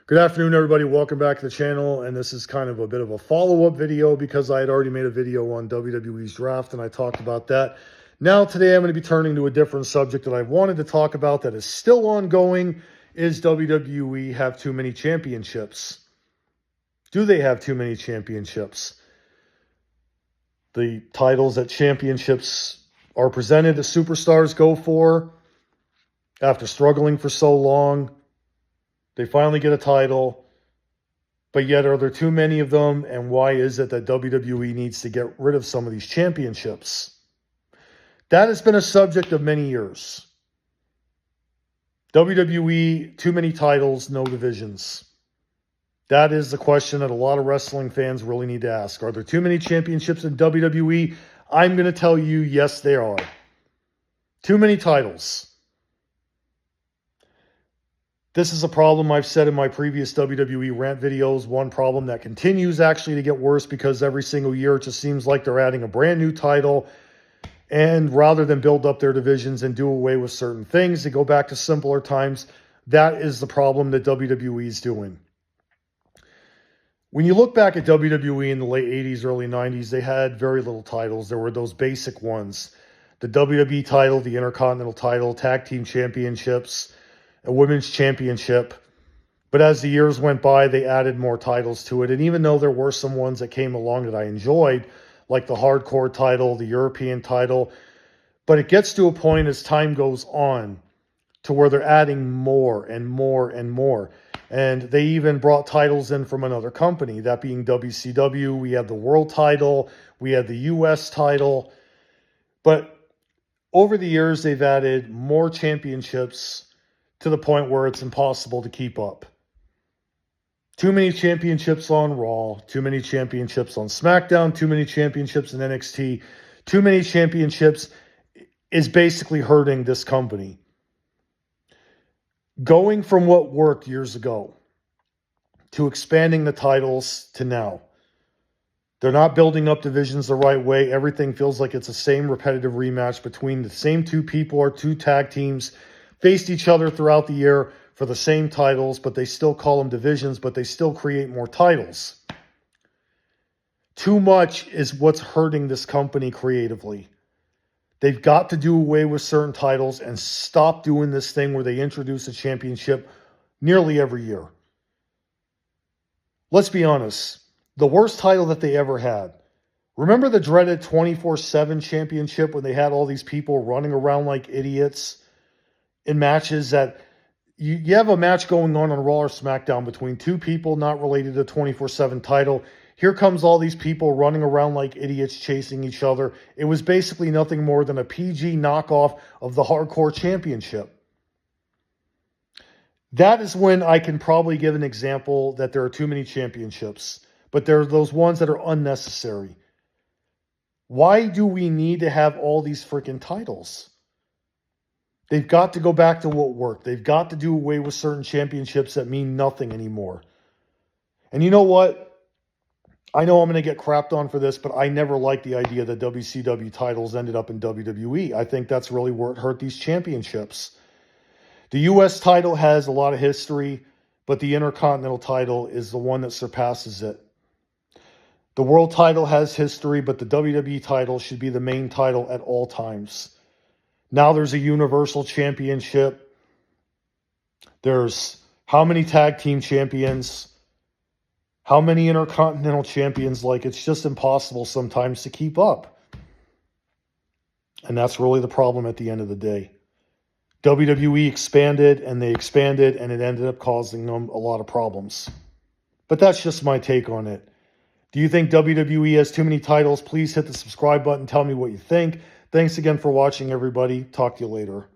Good afternoon, everybody. Welcome back to the channel. And this is kind of a bit of a follow-up video because I had already made a video on WWE's draft and I talked about that. Now, today I'm going to be turning to a different subject that I wanted to talk about that is still ongoing. Is WWE have too many championships? Do they have too many championships? The titles that championships are presented to superstars go for after struggling for so long. They finally get a title, but yet are there too many of them? And why is it that WWE needs to get rid of some of these championships? That has been a subject of many years. WWE, too many titles, no divisions. That is the question that a lot of wrestling fans really need to ask. Are there too many championships in WWE? I'm going to tell you, yes, there are. Too many titles. This is a problem I've said in my previous WWE rant videos. One problem that continues actually to get worse because every single year it just seems like they're adding a brand new title. And rather than build up their divisions and do away with certain things, they go back to simpler times. That is the problem that WWE is doing. When you look back at WWE in the late 80s, early 90s, they had very little titles. There were those basic ones. The WWE title, the Intercontinental title, Tag Team Championships, a Women's Championship. But as the years went by, they added more titles to it. And even though there were some ones that came along that I enjoyed, like the Hardcore title, the European title, but it gets to a point as time goes on to where they're adding more and more and more. And they even brought titles in from another company, that being WCW. We had the World title, we had the US title. But over the years, they've added more championships to the point where it's impossible to keep up. Too many championships on Raw, too many championships on SmackDown, too many championships in NXT, too many championships is basically hurting this company. Going from what worked years ago to expanding the titles to now. They're not building up divisions the right way. Everything feels like it's the same repetitive rematch between the same two people or two tag teams faced each other throughout the year for the same titles, but they still call them divisions, but they still create more titles. Too much is what's hurting this company creatively. They've got to do away with certain titles and stop doing this thing where they introduce a championship nearly every year. Let's be honest. The worst title that they ever had. Remember the dreaded 24/7 championship when they had all these people running around like idiots in matches that you have a match going on Raw or SmackDown between two people not related to the 24/7 title. Here comes all these people running around like idiots chasing each other. It was basically nothing more than a PG knockoff of the Hardcore Championship. That is when I can probably give an example that there are too many championships. But there are those ones that are unnecessary. Why do we need to have all these freaking titles? They've got to go back to what worked. They've got to do away with certain championships that mean nothing anymore. And you know what? I know I'm going to get crapped on for this, but I never liked the idea that WCW titles ended up in WWE. I think that's really where it hurt these championships. The US title has a lot of history, but the Intercontinental title is the one that surpasses it. The World title has history, but the WWE title should be the main title at all times. Now there's a Universal Championship. There's how many tag team champions? How many Intercontinental champions? Like, it's just impossible sometimes to keep up. And that's really the problem at the end of the day. WWE expanded and they expanded and it ended up causing them a lot of problems. But that's just my take on it. Do you think WWE has too many titles? Please hit the subscribe button. Tell me what you think. Thanks again for watching, everybody. Talk to you later.